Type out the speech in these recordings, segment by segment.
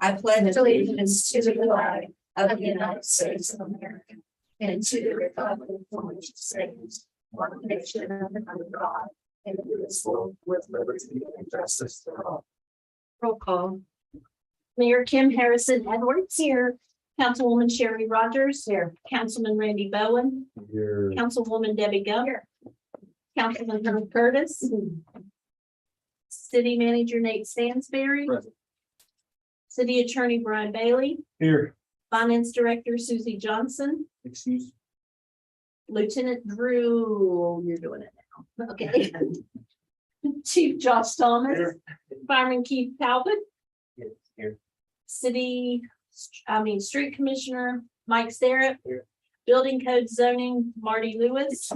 I pledge allegiance to the flag of the United States of America and to the republic for which it stands, one nation under God, indivisible, with liberty and justice for all. Roll call. Mayor Kim Harrison Edwards here. Councilwoman Sherry Rogers here. Councilman Randy Bowen. Here. Councilwoman Debbie Gump. Councilman Herb Curtis. City Manager Nate Stansberry. Present. City Attorney Brian Bailey. Here. Finance Director Susie Johnson. Excuse. Lieutenant Drew, you're doing it now. Okay. Chief Josh Thomas. Here. Fireman Keith Talbot. Here. Street Commissioner Mike Starrett. Here. Building Code Zoning Marty Lewis.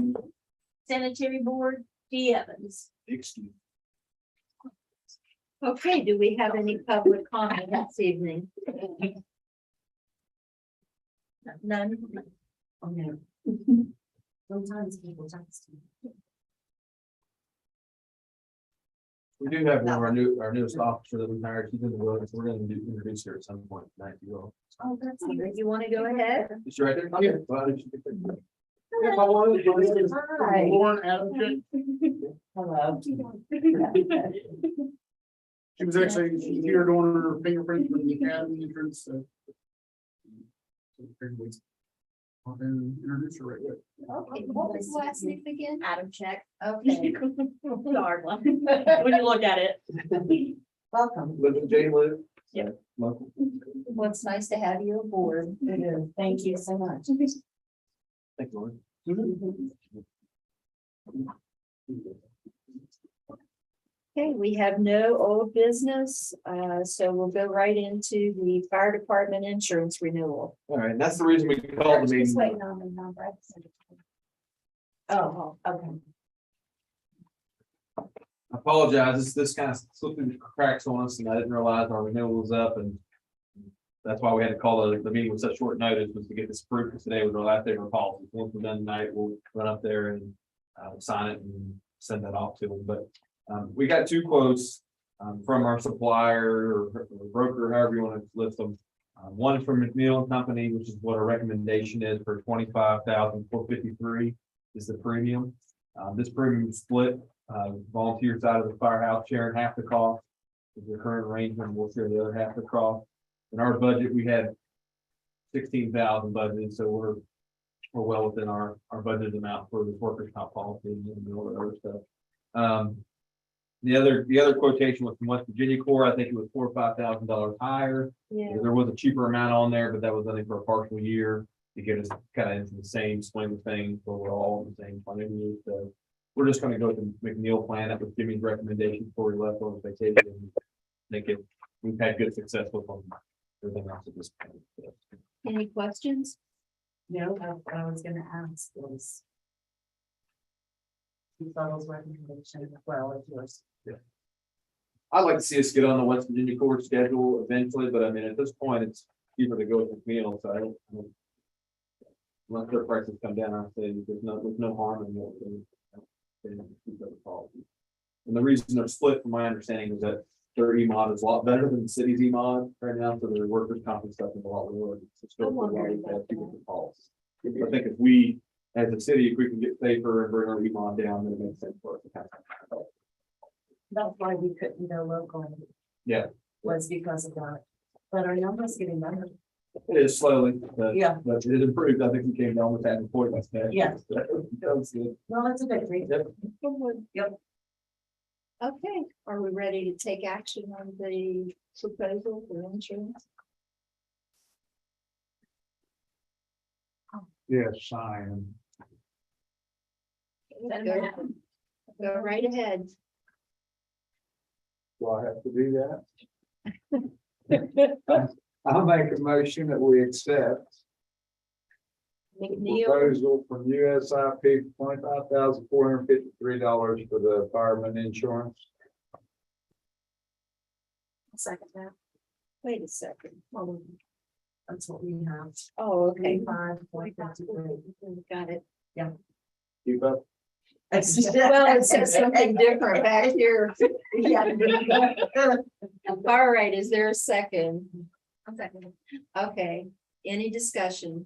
Sanitary Board Dee Evans. Excuse. Okay, do we have any public comment this evening? None. Okay. Sometimes people text me. We do have one of our newest officer that we hired. She's in the building, so we're going to introduce her at some point tonight. You will. Oh, that's good. You want to go ahead? Is she right there? Yeah. Well, did she get there? Hi. Lauren Adams. Hello. She was actually she's here doing her fingerprint from the academy entrance. I'll then introduce her right away. Okay, what was the last name again? Adam check. Okay, Hard one. When you look at it. welcome. Live in Jay Live. Yeah. Local. Well, it's nice to have you aboard. It is. Thank you so much. Thank you, Lauren. Okay, we have no old business, so we'll go right into the fire department insurance renewal. All right, that's the reason we called the Just meeting. waiting on the number. Oh, okay. I apologize. This kind of slipped through the cracks on us, and I didn't realize our renewal was up, and that's why we had to call the meeting with such short notice, was to get this approved. Because today was our last day of our policy. Once we're done tonight, we'll run up there and sign it and send that off to them. But we got two quotes from our supplier or broker, however you want to list them. One from McNeil and Company, which is what our recommendation is for $25,453 is the premium. This premium is split. Volunteer side of the firehouse sharing half the cost. With the current arrangement, we'll share the other half the cost. In our budget, we had 16,000 budgeted, so we're well within our budget amount for the workers' comp policy and all the other stuff. The other quotation was from West Virginia Corps. I think it was $4,000 or $5,000 higher. Yeah. There was a cheaper amount on there, but that was only for a partial year to get us kind of into the same swing of things, but we're all in the same funding year. So we're just going to go with the McNeil plan. That was Jimmy's recommendation before he left on his vacation. I think we've had good success with them. Everything else at this point. So. Any questions? No, what I was gonna ask was. You thought those recommendation as well as yours. I'd like to see us get on the West Virginia Corps schedule eventually, but I mean, at this point, it's cheaper to go with McNeil, so I don't. Unless their prices come down, I say there's no harm in what and the reason they're split, from my understanding, is that their E-mod is a lot better than the city's E-mod right now, so their workers' comp and stuff is a lot lower. It's still people to call. I think if we, as a city, if we can get safer and bring our E-mod down, then it makes sense for us to kind of. That's why we couldn't go local. Yeah. Was because of that. But our number's getting better. It is slowly, but Yeah. but it improved. I think we came down with that point last day. Yeah. That was good. Well, that's a victory. Yep. Yep. Okay, are we ready to take action on the proposal for insurance? Yes, sign. Go right ahead. Do I have to do that? I'll make a motion that we accept McNeil, proposal from USIP for $25,453 for the fireman insurance. Second that. wait a second. That's what we have. Oh, okay. 25,453. Got it. Keep up. Well, it says something different back here. Yeah. All right, is there a second? I'll second it. Okay, any discussion?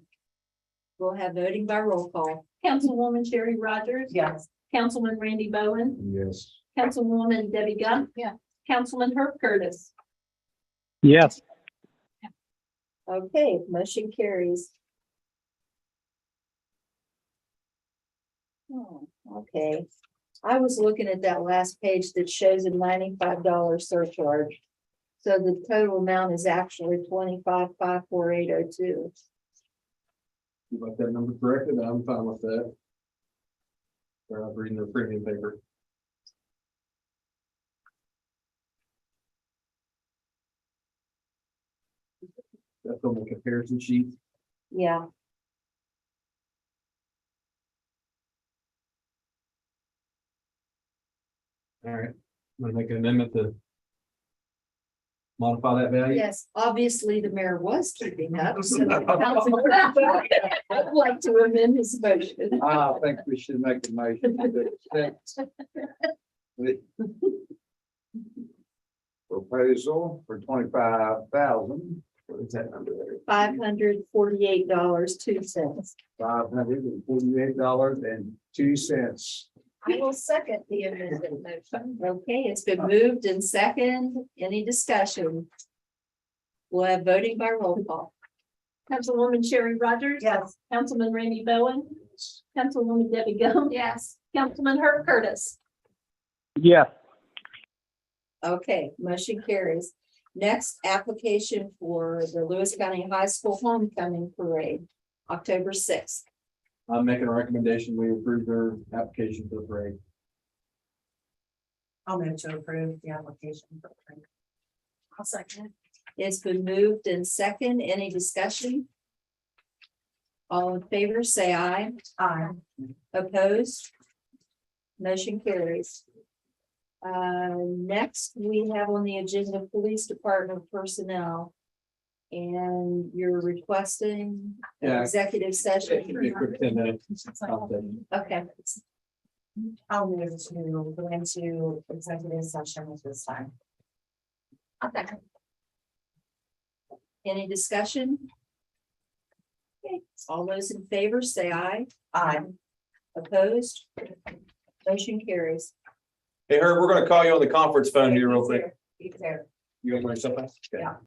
We'll have voting by roll call. Councilwoman Sherry Rogers. Yes. Councilman Randy Bowen. Yes. Councilwoman Debbie Gump. Yeah. Councilman Herb Curtis. Yes. Okay, motion carries. Oh, okay. I was looking at that last page that shows a $95 surcharge. So the total amount is actually 25,54802. You got that number corrected, I'm fine with that. Or I'm reading the premium paper. That's on the comparison sheet. Yeah, All right, I'm gonna make an amendment to modify that value. yes, obviously the mayor was keeping up. So the council would like to amend his motion. I think we should make a motion to accept the proposal for 25,000 What is that number there? $548.02. $548.02. I will second the amended motion. Okay, it's been moved and second. Any discussion? We'll have voting by roll call. Councilwoman Sherry Rogers. Yes. Councilman Randy Bowen. Councilwoman Debbie Gump. Yes. Councilman Herb Curtis. Yes. Okay, motion carries. Next, application for the Lewis County High School Homecoming Parade, October 6th. I'm making a recommendation, we approve their application for the parade. I'll move to approve the application. I'll second. It's been moved and second. Any discussion? All in favor, say aye. Aye. Opposed? Motion carries. Next, we have on the agenda Police Department personnel. And you're requesting an Yeah. executive It should session. be a quick 10 minutes. I'll take it. Okay, I'll move to go into executive session at this time. Okay. any discussion? Okay, all those in favor, say aye. Aye. Opposed? Motion carries. Hey Herb, we're gonna call you on the conference phone here real quick. He's there. You gonna bring something? Okay. Yeah.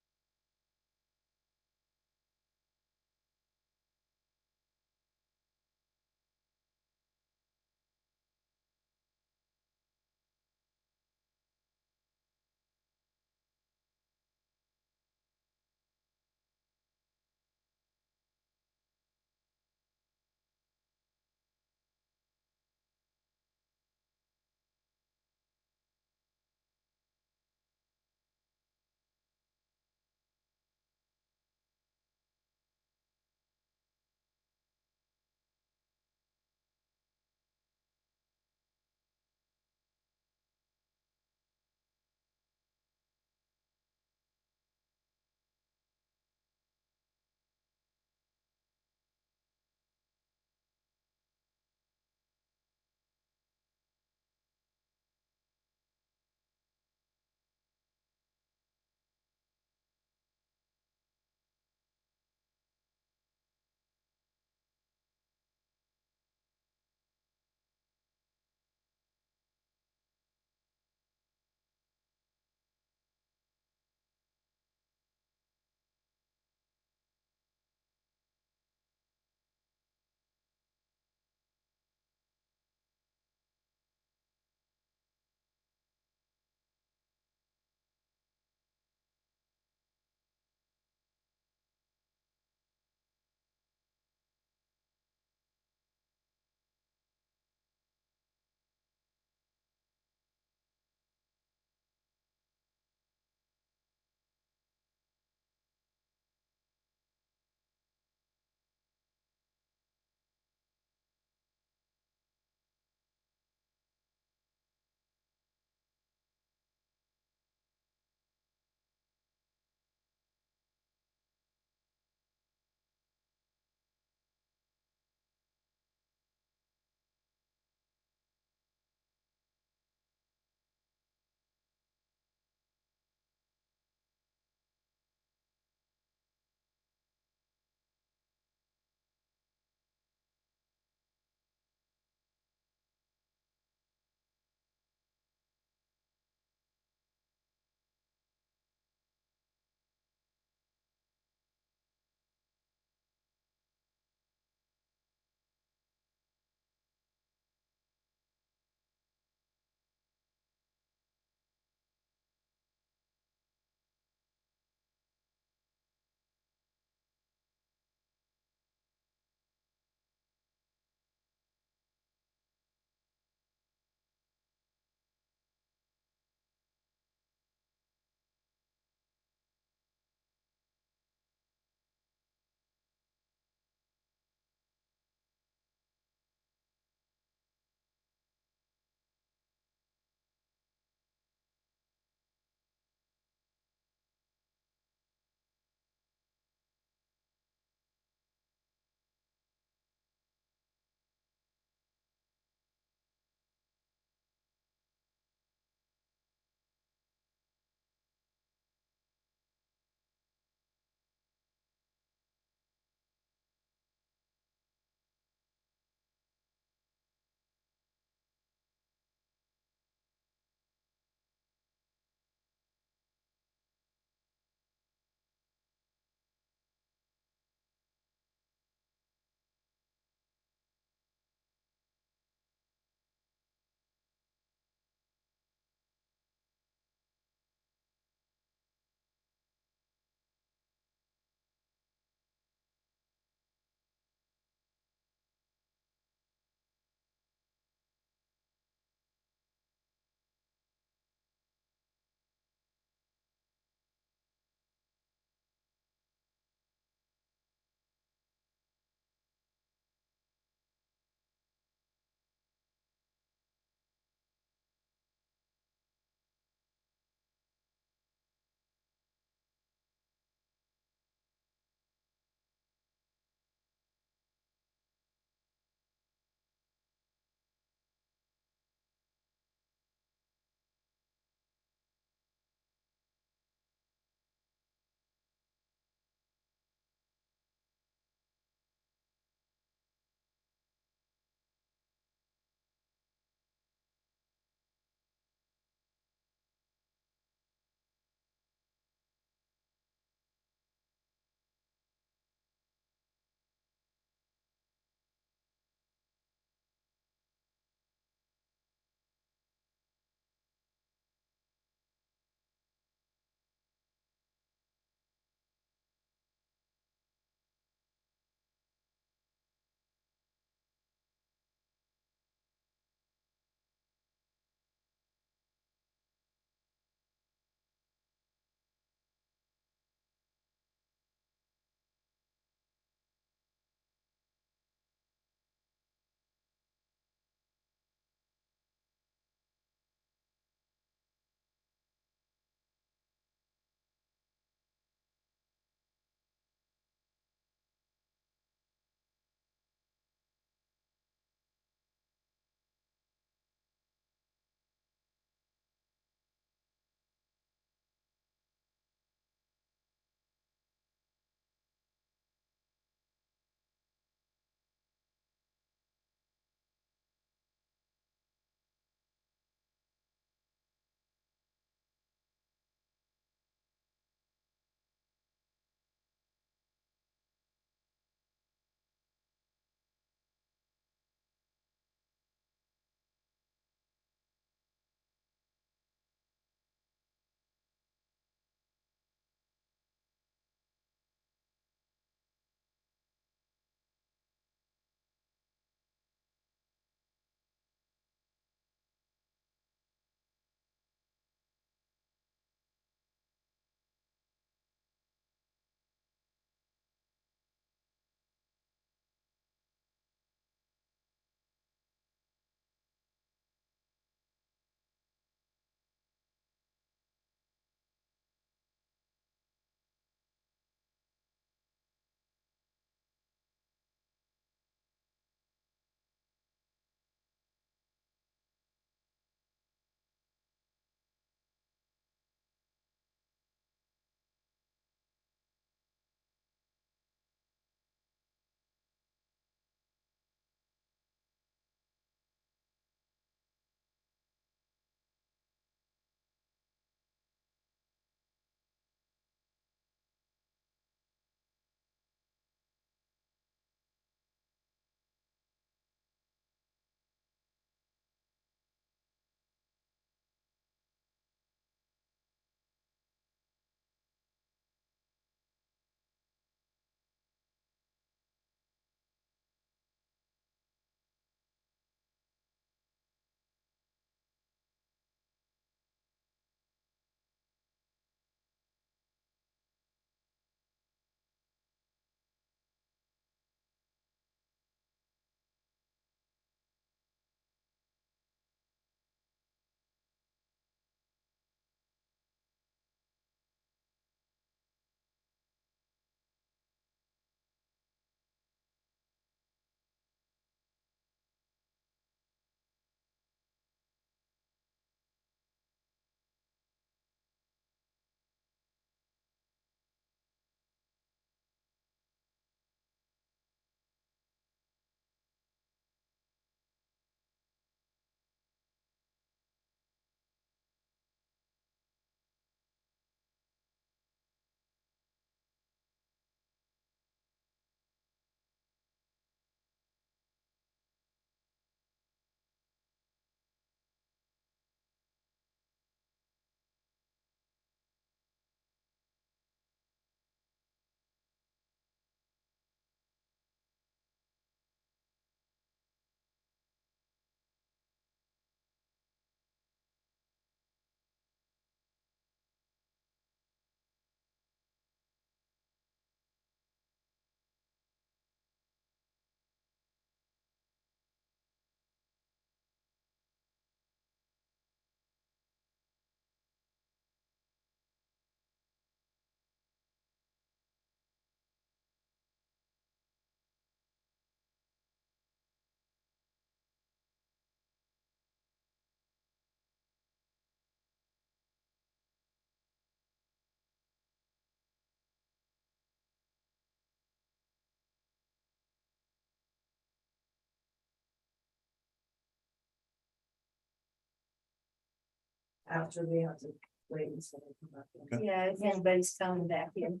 after we have to wait until they come back in. Yeah, if anybody's coming back in.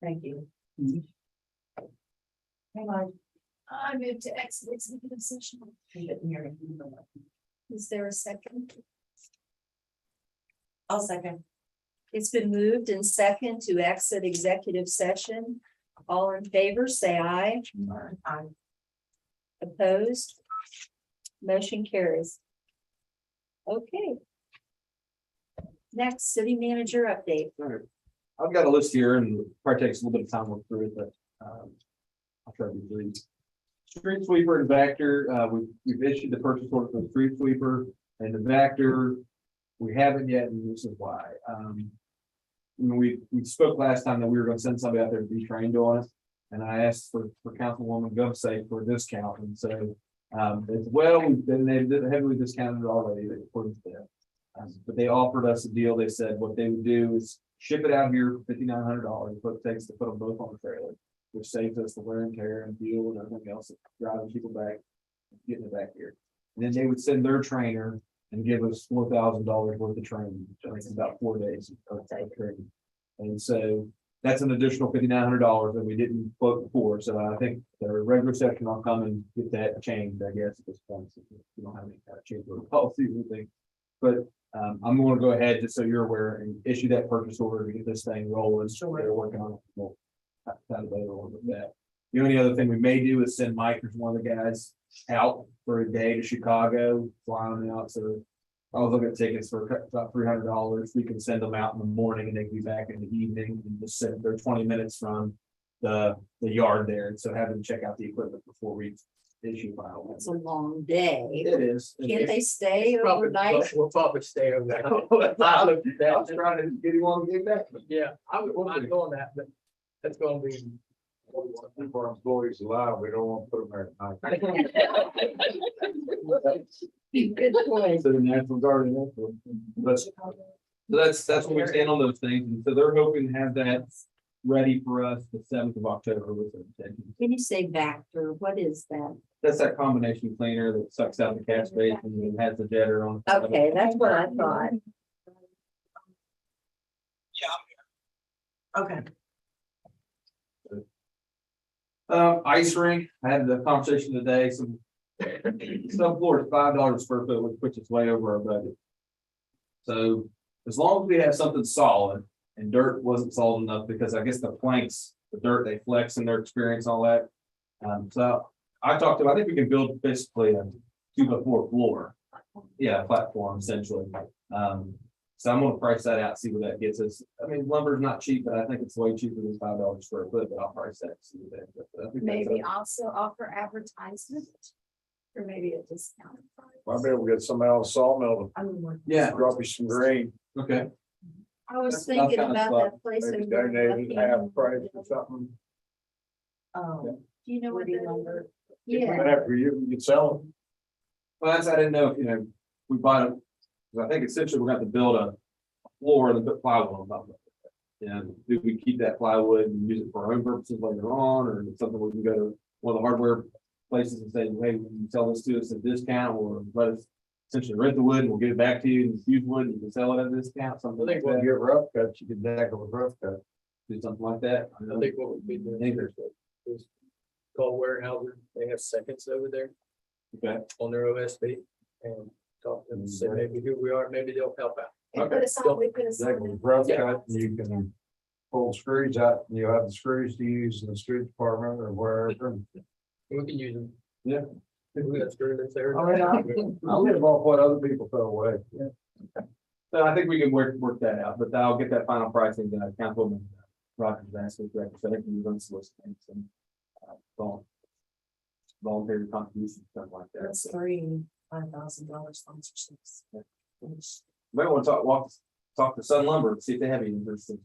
Thank you. Hang on. I moved to exit executive session. I didn't hear it. Is there a second? I'll second. It's been moved and second to exit executive session. All in favor, say aye. Aye. Opposed? Motion carries. Okay. Next, city manager update. Alright. I've got a list here and probably takes a little bit of time to look through it, but I'll try to be brief. Street sweeper and Vector, we've issued the purchase order for the street sweeper and the Vector. We haven't yet, and this is why. When we spoke last time that we were gonna send somebody out there to be trained on it. And I asked for Councilwoman Govsey for a discount, and so as well, they've heavily discounted it already, according to them. But they offered us a deal. They said what they would do is ship it out here for $5,900, what it takes to put them both on the trailer, which saves us the wear and tear and fuel and everything else, driving people back, getting it back here. And then they would send their trainer and give us $4,000 worth of training, which I think is about 4 days of training. And so that's an additional $5,900 that we didn't quote before. So I think the regular session, I'll come and get that changed, I guess, at this point. So we don't have any kind of change of policy or anything. But I'm going to go ahead, just so you're aware, and issue that purchase order to get this thing rolling. Sure. They're working on it. We'll have to later on with that. The only other thing we may do is send Mike, who's one of the guys, out for a day to Chicago, fly them out. So I was looking at tickets for about $300. We can send them out in the morning and they can be back in the evening, and just sit there 20 minutes from the yard there. And so have them check out the equipment before we issue final. It's a long day. It is. Can't they stay overnight? We'll probably stay over there. I was trying to get him on to get back. Yeah, I would mind doing that, but that's gonna be. Keep our employees alive, we don't want to put them there at night. Good point. So the National Guard, but so that's what we stand on those things, and so they're hoping to have that ready for us the 7th of October with the intention. When you say Vector, what is that? That's that combination cleaner that sucks out the catch basin and has the jetter on. Okay, that's what I thought. Okay. Ice rink, I had the conversation today, some floor is $5 a square foot, which puts us way over our budget. So as long as we have something solid, and dirt wasn't solid enough, because I guess the planks, the dirt, they flex in their experience, all that. So I think we can build basically a 2x4 floor. Yeah, platform essentially. So I'm gonna price that out, see what that gets us. I mean, lumber's not cheap, but I think it's way cheaper than $5 square foot, but I'll price that. See what that. But I think that's Maybe also offer advertisement. Or maybe a discount. Might be able to get somebody on a sawmill Yeah. to drop you some grain, Okay. I was That's thinking kind of about thought, that place. maybe over donate it at half price or something. Oh, Do you know what Woody that lumber. is? Yeah, After you can sell them. Well, I didn't know if, we bought it, 'cause I think essentially we're gonna have to build a floor and put plywood on top of it. And do we keep that plywood and use it for our own purposes later on, or is it something we can go to one of the hardware places and say, hey, will you sell this to us at a discount, or let us essentially rent the wood and we'll give it back to you and use wood and you can sell it at a discount, something I like think when that. you get rough cuts, you can tackle with rough cut. Do something like that. I think what would be doing here is call Warehouser. They have seconds over there Okay. on their OSB and talk to them, say maybe who we are, maybe they'll help out. And put us on, we put us Tackle on. with rough Yeah. cut, you can pull screws out, you have the screws to use in the street department or wherever. We can use them. Yeah. We got screws there. I mean, I live off what other people throw away. So I think we can work that out, but I'll get that final pricing, Councilwoman Rogers asked me directly, so I think we run soliciting some voluntary contributions, something like that. That's $5,000 sponsorships. Might want to talk to Sun Lumber, see if they have any interest in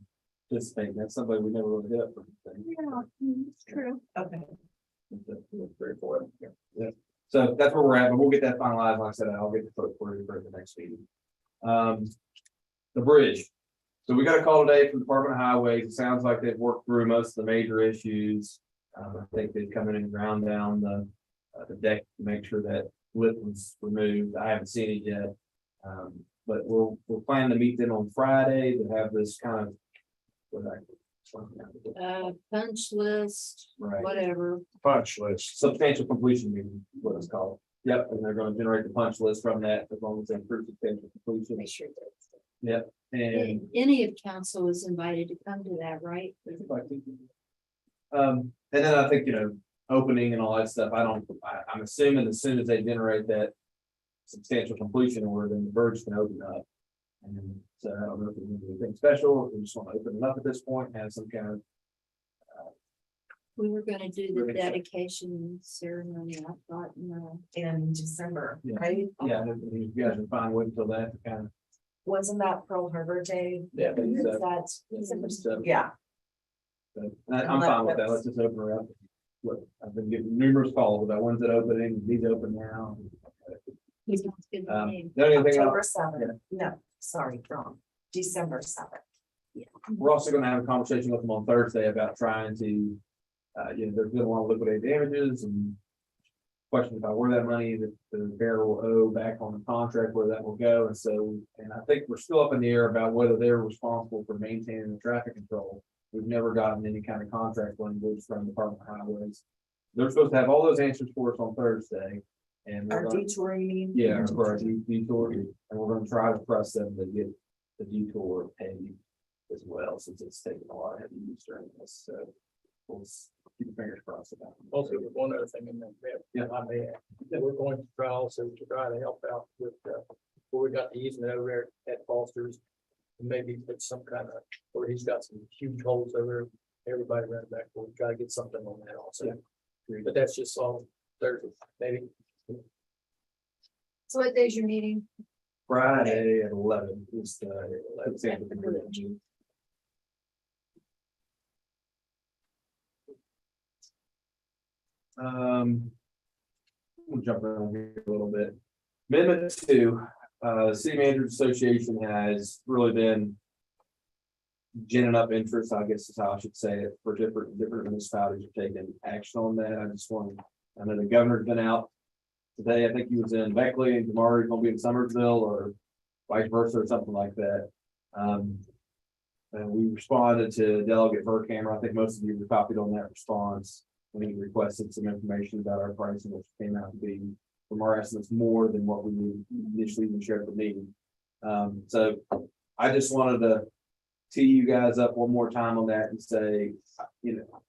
participating. That's somebody we never really hit up for. Anything. yeah, it's true. Okay. Very forward. Yeah. So that's where we're at, but we'll get that finalized. Like I said, I'll get the vote for you for the next meeting. The bridge. So we got a call today from the Department of Highways. It sounds like they've worked through most of the major issues. I think they've come in and ground down the deck to make sure that lip was removed. I haven't seen it yet. But we're planning to meet them on Friday to have this kind of. Punch list, Right. whatever. Punch list. Substantial completion meeting, is what it's called. Yep, and they're gonna generate the punch list from that, as long as they prove substantial completion. Make sure And any of council is invited to come to that, right? and then I think, opening and all that stuff, I'm assuming as soon as they generate that substantial completion order, then the bird's can open up. And so I don't know if we need anything special, or we just want to open it up at this point, and have some kind of. We were gonna do the Really? dedication ceremony, I thought, no. In December, Yeah. right? Yeah, and if you guys are fine with until that, kind of. Wasn't that Pearl Harbor Day? Yeah, but Is so- that December Yeah, I'm fine with that, let's just open her up. Look, I've been getting numerous calls about when's it opening, these open now. Sounds good to me. The only thing October else, 7th. No, sorry, wrong. December 7th. we're also gonna have a conversation with them on Thursday about trying to, they're gonna want to liquidate damages and. Questions about where that money that the bearer will owe back on the contract, where that will go, and so, and I think we're still up in the air about whether they're responsible for maintaining the traffic control. We've never gotten any kind of contract language from the Department of Highways. They're supposed to have all those answers for us on Thursday, and. we're Our gonna- detour, you mean? Yeah, for our detour, and we're gonna try to press them to get the detour paid as well, since it's taken a lot of heavy use during this, so. We'll keep our fingers crossed about it. Also, one other thing in that, Yeah. I may add, that we're going to try also to try to help out with, where we got the easement over there at Foster's. Maybe put some kind of, where he's got some huge holes over, everybody around back, we'll try to get something on that also. But that's just all Thursday, maybe. So what day's your meeting? Friday at 11 is the example. We'll jump around here a little bit. Amendment 2, City Managers Association has really been ginning up interest, I guess is how I should say it, for different municipalities are taking action on that. I know the governor's been out today. I think he was in Beckley, and tomorrow he's gonna be in Summersville, or vice versa, or something like that. And we responded to Delegate Verkammer. I think most of you were copied on that response. When he requested some information about our pricing, which came out to be, from our estimates, more than what we initially even shared at the meeting. So I just wanted to tee you guys up one more time on that and say,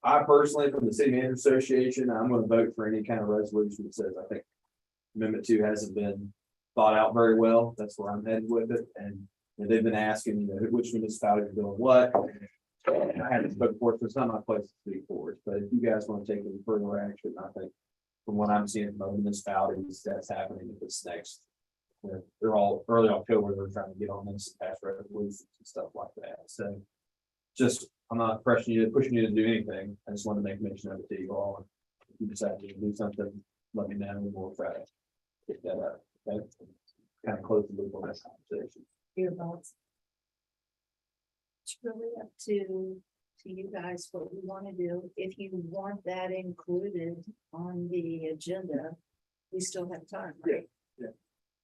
I personally, from the City Manager Association, I'm gonna vote for any kind of resolution that says, I think Amendment 2 hasn't been thought out very well. That's where I'm headed with it. And they've been asking, which municipalities are doing what. And I haven't spoken for it, so it's not my place to speak for it, but if you guys want to take any further action, I think from what I'm seeing from other municipalities, that's happening at this next. They're all early October, they're trying to get on this and pass resolutions and stuff like that, so. Just, I'm not pushing you to do anything, I just want to make mention of it to you all. And if you decide to do something, let me know, and we'll try to get that up, okay? Kind of close the loop on that conversation. Your thoughts? It's really up to you guys what we want to do. If you want that included on the agenda, we still have time, right? Yeah.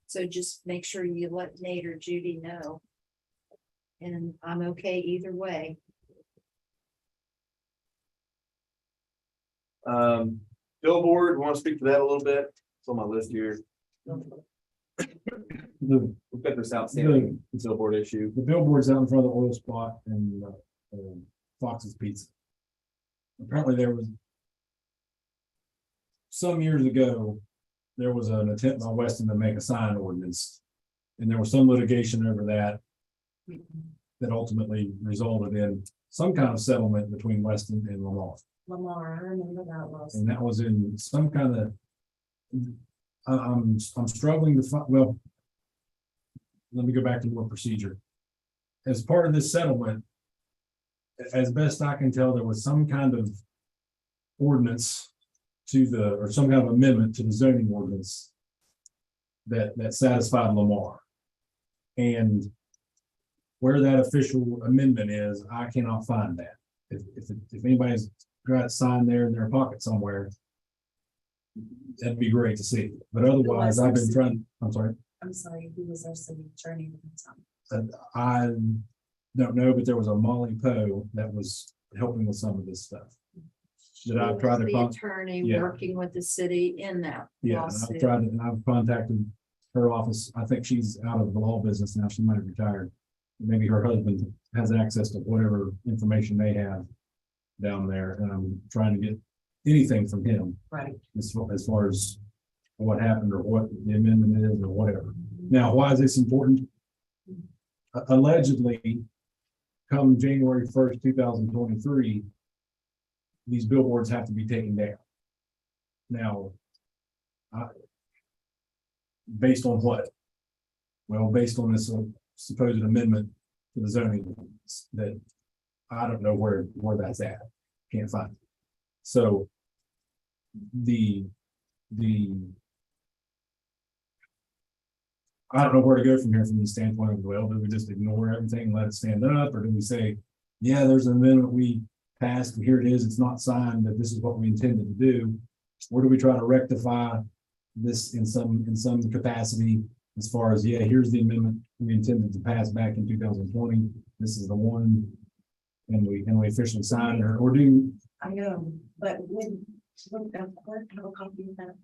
So just make sure you let Nate or Judy know. And I'm okay either way. Billboard, want to speak to that a little bit? It's on my list here. The, We've got this outstanding billboard issue. the billboard's out in front of the oil spot and Fox's Pizza. Apparently there was some years ago, there was an attempt by Weston to make a sign ordinance. And there was some litigation over that that ultimately resulted in some kind of settlement between Weston and Lamar, I remember that was. And that was in some kind of. I'm struggling to find, well. Let me go back to more procedure. As part of this settlement. As best I can tell, there was some kind of. Ordinance. Or some kind of amendment to the zoning ordinance. That satisfied Lamar. And. Where that official amendment is, I cannot find that. If anybody's got it signed there in their pocket somewhere. That'd be great to see, but otherwise I've been trying, I'm sorry. I'm sorry, who was our city attorney at the time? I don't know, but there was a Molly Poe that was helping with some of this stuff. Did I try to The con- attorney yeah. working with the city in that Yeah, and lawsuit. and I've contacted her office. I think she's out of the law business now. She might have retired. Maybe her husband has access to whatever information they have down there, and I'm trying to get anything from him Right. as far as what happened or what the amendment is or whatever. Now, why is this important? Allegedly, come January 1st, 2023, these billboards have to be taken down. Now, based on what? Well, based on this supposed amendment to the zoning ordinance that I don't know where that's at. Can't find it. So I don't know where to go from here from the standpoint of, well, do we just ignore everything and let it stand up, or do we say, yeah, there's an amendment we passed, and here it is, it's not signed, but this is what we intended to do, or do we try to rectify this in some capacity as far as, yeah, here's the amendment we intended to pass back in 2020, this is the one, and we officially sign it, or do I know, but when the court have a copy of that?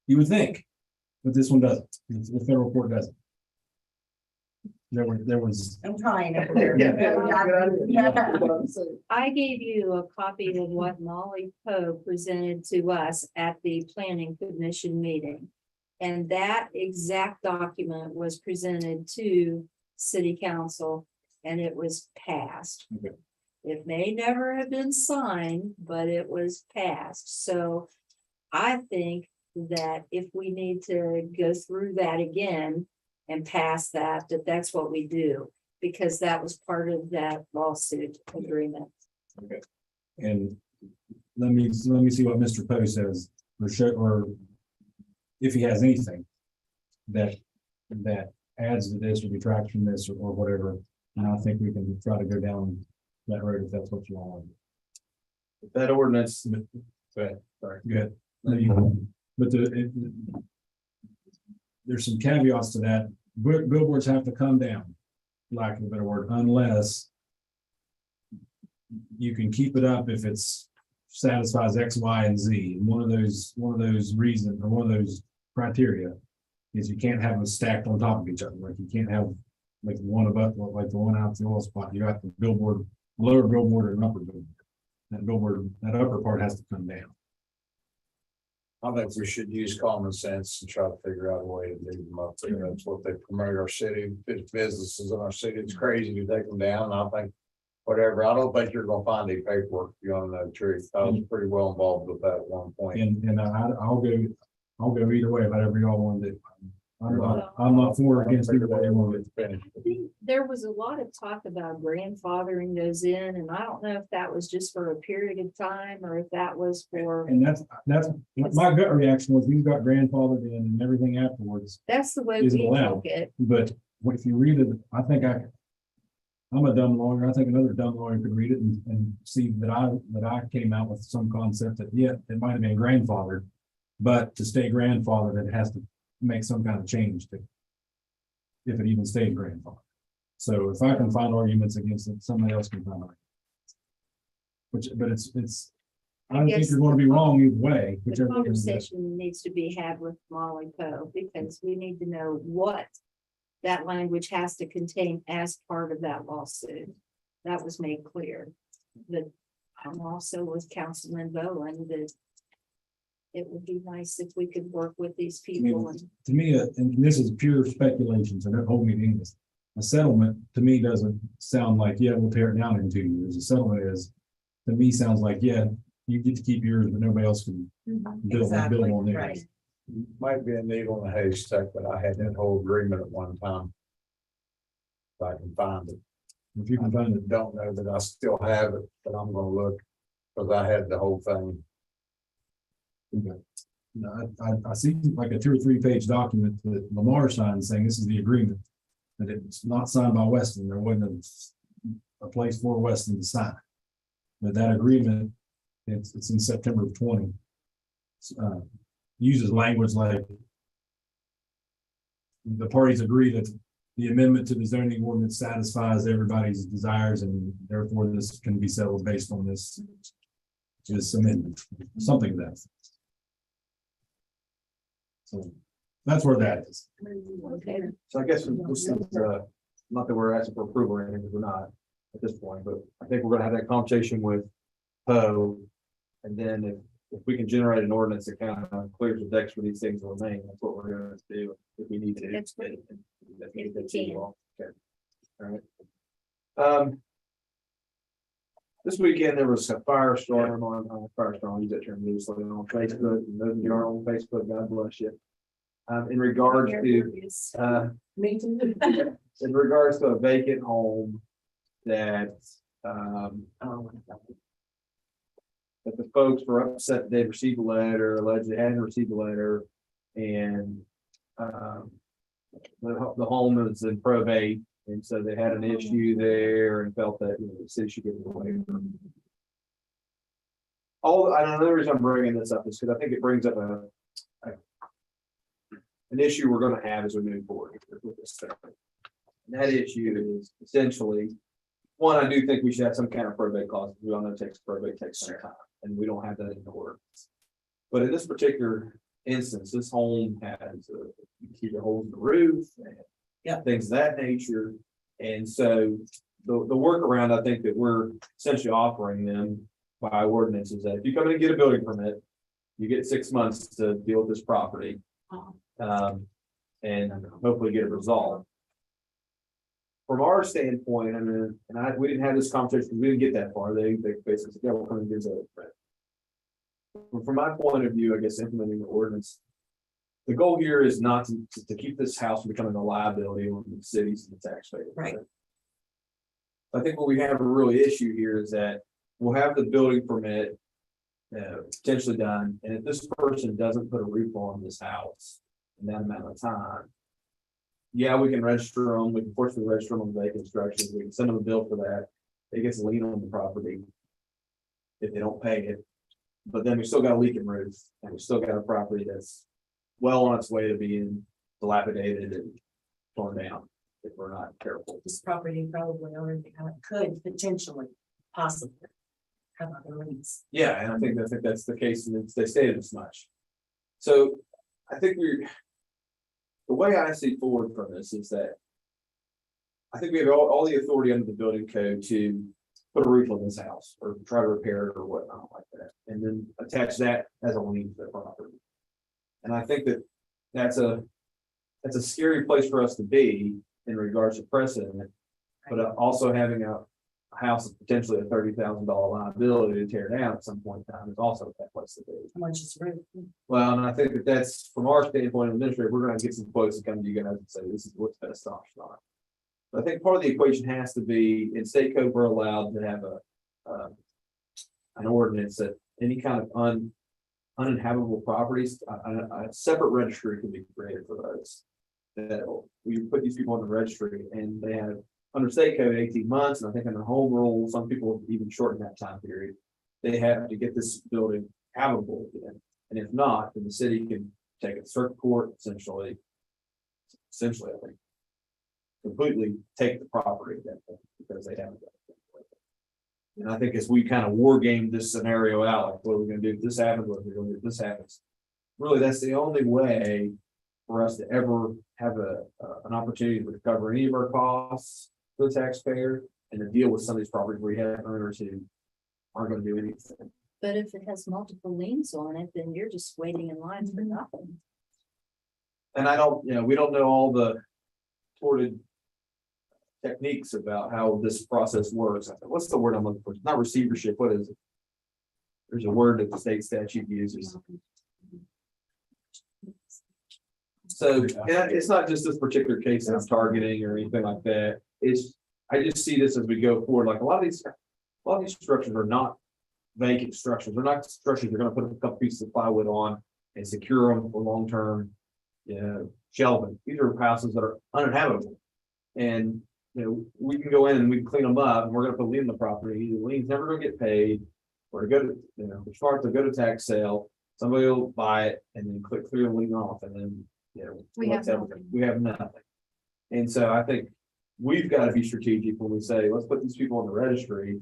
you would think, but this one doesn't. The federal court doesn't. There was. I'm trying. I gave you a copy of what Molly Poe presented to us at the planning commission meeting. And that exact document was presented to city council and it was passed. Okay. It may never have been signed, but it was passed. So I think that if we need to go through that again and pass that, that's what we do, because that was part of that lawsuit agreement. Okay. And let me see what Mr. Poe says, or if he has anything that adds to this or detracts from this or whatever. And I think we can try to go down that road if that's what you want. That ordinance, Good. No, you- But there's some caveats to that. Billboards have to come down, lack of a better word, unless you can keep it up if it's satisfies X, Y, and Z. And one of those reasons or one of those criteria is you can't have them stacked on top of each other. Like you can't have like one above, like the one out the oil spot. You got the billboard, lower billboard and upper billboard. That upper part has to come down. I think we should use common sense and try to figure out a way to leave them up there. That's what they promote our city, it's businesses in our city. It's crazy to take them down. I think whatever, I don't think you're gonna find any paperwork, if you want to know the truth. I was pretty well involved with that at one point. And I'll go either way, whatever y'all want to do. I'm not for or against either way you want to do. I think there was a lot of talk about grandfathering those in, and I don't know if that was just for a period of time or if that was for, And that's my gut reaction was we got grandfathered in and everything afterwards. that's the way Isn't we allowed. took it. But if you read it, I think I'm a dumb lawyer. I think another dumb lawyer could read it and see that I came out with some concept that, yeah, it might have been grandfathered, but to stay grandfathered, it has to make some kind of change to if it even stays grandfathered. So if I can find arguments against it, somebody else can find arguments. But it's, I don't think guess you're going to be wrong either way. The whichever way it is. conversation needs to be had with Molly Poe, because we need to know what that language has to contain as part of that lawsuit. That was made clear. But I'm also with Councilman Bowen that it would be nice if we could work with these people and To me, and this is pure speculation, so don't hold me to this. A settlement to me doesn't sound like, yeah, we'll tear it down in 2 years. A settlement is, to me, sounds like, yeah, you get to keep yours, but nobody else can build Exactly, on theirs. right. Might be a needle in a haystack, but I had that whole agreement at one time. If I can find it. If you can find it, Don't know that I still have it, but I'm gonna look, because I had the whole thing. okay. No, I see like a 2 or 3 page document that Lamar signed saying this is the agreement. But it's not signed by Weston. There wasn't a place for Weston to sign. But that agreement, it's in September of 20. Uses language like the parties agree that the amendment to the zoning ordinance satisfies everybody's desires and therefore this can be settled based on this amendment, something like that. So that's where that is. Okay, So I guess this is, not that we're asking for approval or anything, because we're not at this point, but I think we're gonna have that conversation with Poe. And then if we can generate an ordinance that kind of clears the decks for these things to remain, that's what we're gonna do if we need to. That's great. That's If we that's can. all. Okay. All right. This weekend, there was a firestorm firestorm, use that term loosely, on Facebook, and those of you are on Facebook, God bless you. In regards to, Me too. in regards to a vacant home that, that the folks were upset they received a letter, alleged they hadn't received a letter, and, the home is in probate, and so they had an issue there and felt that, the city should get it away from. And another reason I'm bringing this up is because I think it brings up an issue we're gonna have as we move forward with this stuff. And that issue is essentially, one, I do think we should have some kind of probate clause. We all know probate takes some time, and we don't have that in the ordinance. But in this particular instance, this home has either holes in the roof and things of that nature. And so the workaround I think that we're essentially offering them by ordinance is that if you come in and get a building permit, you get 6 months to deal with this property. And hopefully get it resolved. From our standpoint, I mean, we didn't have this conversation, we didn't get that far. They basically said, yeah, we'll come and get it. But from my point of view, I guess implementing the ordinance, the goal here is not to keep this house from becoming a liability on the cities and the taxpayers. Right. I think what we have a real issue here is that we'll have the building permit potentially done, and if this person doesn't put a roof on this house in that amount of time, yeah, we can register them, we can forcibly register them on vacant structures, we can send them a bill for that. It gets a lien on the property if they don't pay it. But then we still got a leaking roof, and we still got a property that's well on its way to being dilapidated and torn down if we're not careful. This property probably already could potentially, possibly have other leads. Yeah, and I think that's the case, and they stated as much. So I think the way I see forward from this is that I think we have all the authority under the building code to put a roof on this house or try to repair it or whatnot like that, and then attach that as a lien to the property. And I think that's a scary place for us to be in regards to precedent, but also having a house is potentially a $30,000 liability to tear down at some point in time is also that place to be. How much is roof? Well, and I think that's from our standpoint, administrator, we're gonna get some quotes and come to you guys and say, this is what's the best option on it. But I think part of the equation has to be, in state code, we're allowed to have an ordinance that any kind of uninhabitable properties, a separate registry can be created for those. That we put these people on the registry and they have, under state code, 18 months, and I think under home rule, some people even shorten that time period. They have to get this building habitable again, and if not, then the city can take it to circuit court, essentially, I think, completely take the property then, because they haven't done it. And I think as we kind of war game this scenario out, like what are we going to do if this happens, what are we going to do if this happens? Really, that's the only way for us to ever have an opportunity to recover any of our costs for the taxpayer and to deal with some of these properties where you have owners who aren't going to do anything. But if it has multiple liens on it, then you're just waiting in line for nothing. And we don't know all the thwarted techniques about how this process works. What's the word I'm looking for? It's not receivership. What is it? There's a word that the state statute uses. So yeah, it's not just this particular case that I'm targeting or anything like that. I just see this as we go forward. Like a lot of these structures are not vacant structures. They're not structures you're going to put a couple pieces of plywood on and secure them for long-term, shelving. These are houses that are uninhabitable. And we can go in and we can clean them up, and we're going to put a lien on the property. The lien's never going to get paid, or to go to, the smart to go to tax sale. Somebody will buy it and then clear the lien off, and then We have We have nothing. And so I think we've got to be strategic when we say, let's put these people on the registry.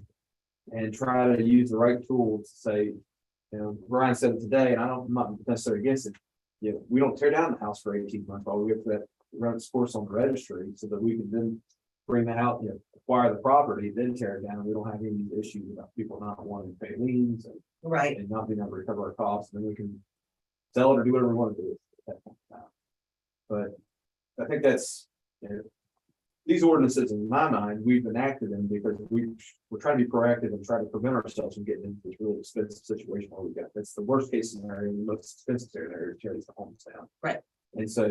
And try to use the right tools to say, you know, Brian said it today, and I'm not necessarily against it. You know, we don't tear down the house for 18 months while we get that run its course on the registry so that we can then bring the house, you know, acquire the property, then tear it down, and we don't have any issues about people not wanting to pay liens Right, and not being able to recover our costs, and then we can sell it or do whatever we want to do. At that point in time. But I think that's, you know, these ordinances, in my mind, we've enacted them because we're trying to be proactive and try to prevent ourselves from getting into this really expensive situation where we got, that's the worst case scenario, the most expensive scenario, tears the homes down. Right. And so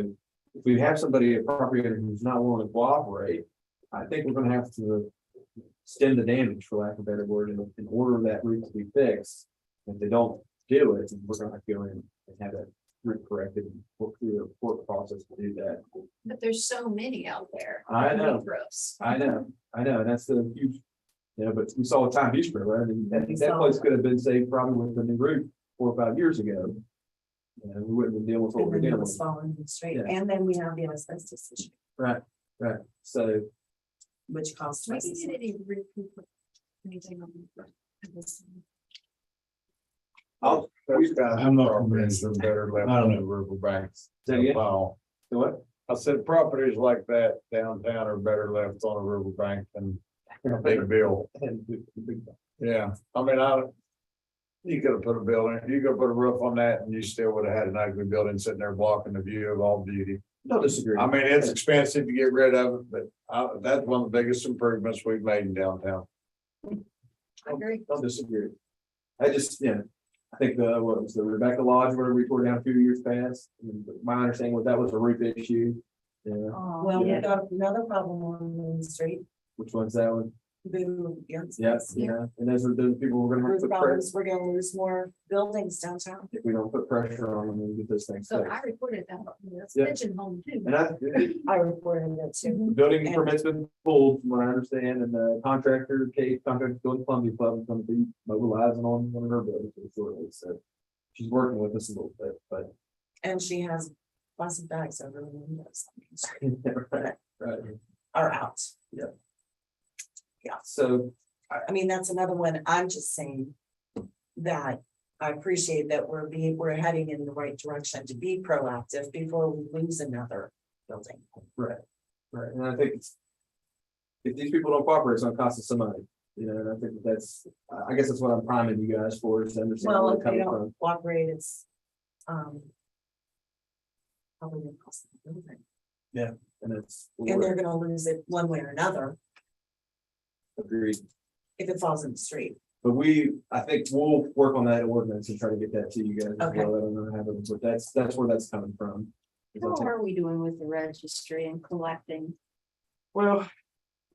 if we have somebody, a property owner who's not willing to cooperate, I think we're gonna have to stem the damage, for lack of a better word, in order that roof to be fixed. If they don't do it, then we're gonna have to go in and have that roof corrected and work through a court process to do that. But there's so many out there. I know. with roofs. I know, and that's the huge, you know, but we saw a time East River, I mean, I think that saw place that. could have been saved probably with a new roof 4 or 5 years ago. And we wouldn't have been dealing with what and we're then it dealing was with. falling straight, Yeah. and then we have the asbestos issue, Right, so, which costs We us. didn't get any roof, anything on this. I'll, I'm not Properties convinced. are better left I don't on know. the riverbanks. Say again? Wow. so what? I said properties like that downtown are better left on a riverbank than a big bill. Yeah, I mean, you could have put a building, you could have put a roof on that and you still would have had an ugly building sitting there blocking the view of all beauty. Don't disagree. I mean, it's expensive to get rid of it, but that's one of the biggest improvements we've made in downtown. I agree. Don't disagree. I just, you know, I think what was the Rebecca Lodge where we tore down a few years past, and my understanding was that was a roof issue. Yeah, Well, we Yeah. got another problem on Main Street, which one's that one? boo, Yes, yes. yeah, and those are the people we're gonna have Roof to put pressure, problems, we're gonna lose more buildings downtown. if we don't put pressure on them and get this thing So fixed. I reported that, that's Yeah. pigeonhole too. And the I reported it too. building And- permit's been pulled, from what I understand, and the contractor, contractor going Columbia Club is gonna be mobilizing on one of her buildings shortly, so. She's working with us a little bit, but. And she has plastic bags over the windows. Right, Are out. so, I mean, that's another one. I'm just saying that I appreciate that we're heading in the right direction to be proactive before we lose another building. right, and I think it's. If these people don't cooperate, it's gonna cost us some money, you know, and I think that's, I guess that's what I'm priming you guys for, is to understand Well, where if it's they coming don't from. cooperate, it's probably gonna cost them the building. And it's. And they're gonna lose it one way or another Agreed, if it falls in the street. but I think we'll work on that ordinance and try to get that to you guys as Okay. well, I don't know how, but that's where that's coming from. Is I How think- are we doing with the registry and collecting? Well,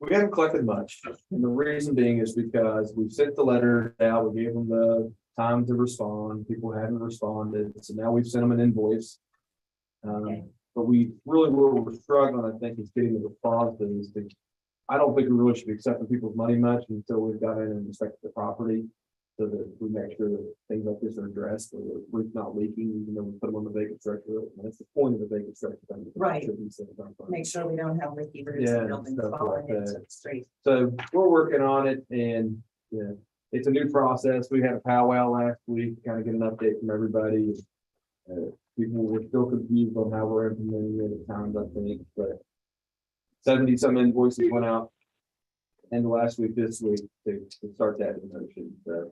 we haven't collected much, and the reason being is because we've sent the letter out, we gave them the time to respond, people haven't responded, so now we've sent them an invoice. Okay. But we really, where we're struggling, I think, is getting the responses. I don't think we really should be accepting people's money much until we've got in and inspected the property. So that we make sure that things like this are addressed, or the roof's not leaking, even though we put them on the vacant structure, and that's the point of the vacant structure. Right. Should be set up. Make sure we don't have leaky roofs Yeah, and buildings stuff like falling into that. the street. So we're working on it, and, yeah, it's a new process. We had a powwow last week, kind of get an update from everybody. People were still confused on how we're implementing it at times, I think, but 70 some invoices went out end of last week, this week, to start that in motion. So,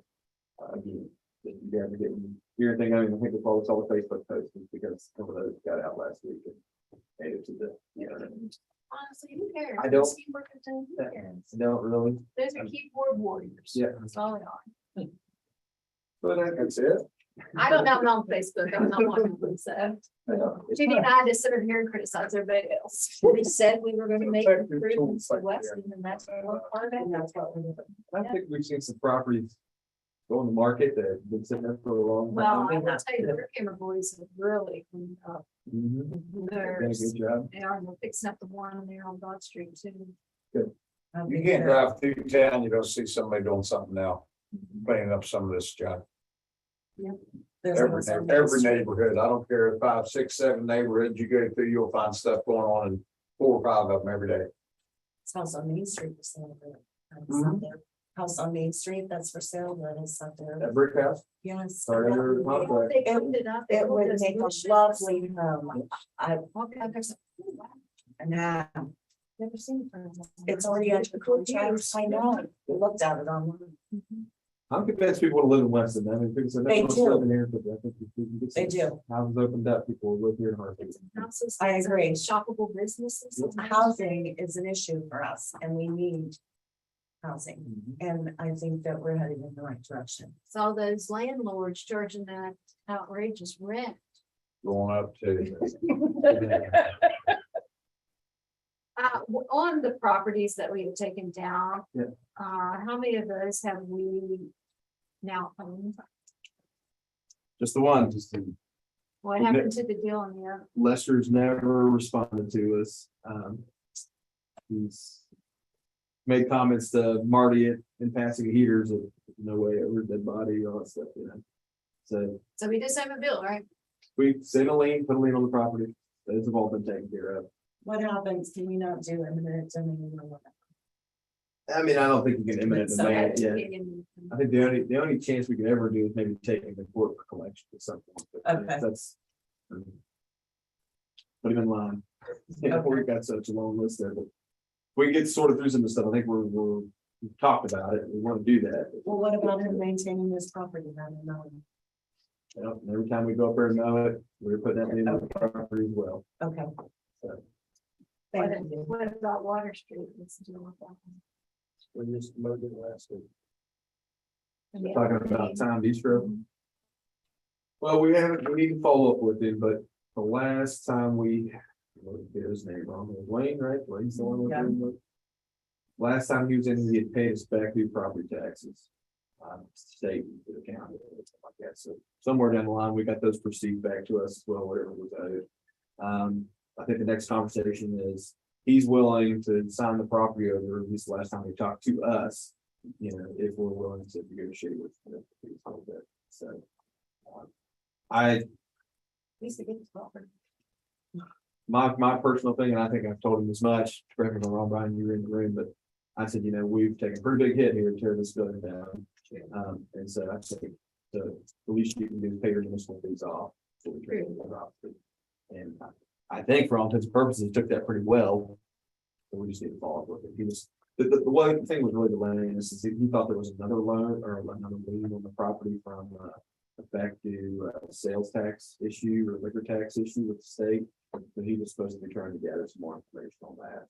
again, if you guys are getting, hear anything, I mean, I think we probably saw the Facebook post because some of those got out last week and made it to the, you know, Honestly, who cares? I don't- Those keyboard content, who cares? I don't really, Those are keyboard warriors. Yeah. That's all they are. but that's it. I don't know them on Facebook. I'm not one of them, so. Judy and I just sit over here and criticize everybody else. We said we were gonna make improvements to Weston, and that's what part of it. And that's what we're doing. I think we've seen some properties go on the market that have been sitting there for a long Well, time. I will tell you, the Rick Hammer boys have really cleaned up Mhm. Done a theirs. good job. They are, and we're fixing up the one there on God Street too. You can't drive through town, you don't see somebody doing something now, cleaning up some of this junk. The There's house on Main Every Street. neighborhood, I don't care if 5, 6, 7 neighborhoods you go through, you'll find stuff going on in 4 or 5 of them every day. It's house on Main Street for sale. Mhm. House on Main Street, that's for sale, that is up there. That brick house, Yes. sorry, under contract. They cleaned it up. It would make a lovely home. I, now, Never seen it. it's already under contract. I know, we looked at it online. I'm convinced people want to live in Weston. I mean, because I They know do. living here, but I think if we can get They some do. houses opened up, people will live here in Hartford. Houses, I agree. Shoppable businesses. Housing is an issue for us and we need housing. Mhm. And I think that we're heading in the right direction. Saw those landlords charging that outrageous rent. Going up to. On the properties that we have taken down. Yeah. How many of those have we now owned? Just the one, What happened to the deal in the other? Lester's never responded to us. He's made comments to Marty in passing heaters of no way over dead body, all that stuff, you know. So So we just have a bill, right? we sent a lien, put a lien on the property. Those have all been taken care of. What happens? Can we not do eminent domain? I mean, I don't think you can eminent So domain Yeah. it yet. I think the only chance we could ever do is maybe taking the court for collection or something. But Okay. That's. Put him in line. Yeah, we've got such a long list there, but we get sorted through some of the stuff. I think we've talked about it. We want to do that. Well, what about him maintaining this property? I don't know. You know, and every time we go up there and mow it, we're putting that lien on the property as well. Okay. So. Thank What you. what about Water Street? Let's do with that We just mowed it last week. one. Talking about time Bistro. Well, we need to follow up with him, but the last time we, what was his name wrong, it was Wayne, right? Wayne's the one with Yeah. him. Last time he was in, he had paid us back due property taxes. State to the county, or something like that. So somewhere down the line, we got those proceeds back to us as well, whatever was owed. I think the next conversation is, he's willing to sign the property over, at least the last time he talked to us. You know, if we're willing to negotiate with him a little bit, so. I, Needs to get this property. my personal thing, and I think I've told him as much, correct me if I'm wrong, Brian, you were in the room, but I said, you know, we've taken a pretty big hit here to tear this building down. And so I think the least you can do is pay your municipal fees off. So we trade it off. And I think for all intents and purposes, he took that pretty well. So we just need to follow up with it. He was, the one thing was really delaying this is he thought there was another loan or another lien on the property from effective sales tax issue or liquor tax issue with the state. But he was supposed to be trying to gather some more information on that.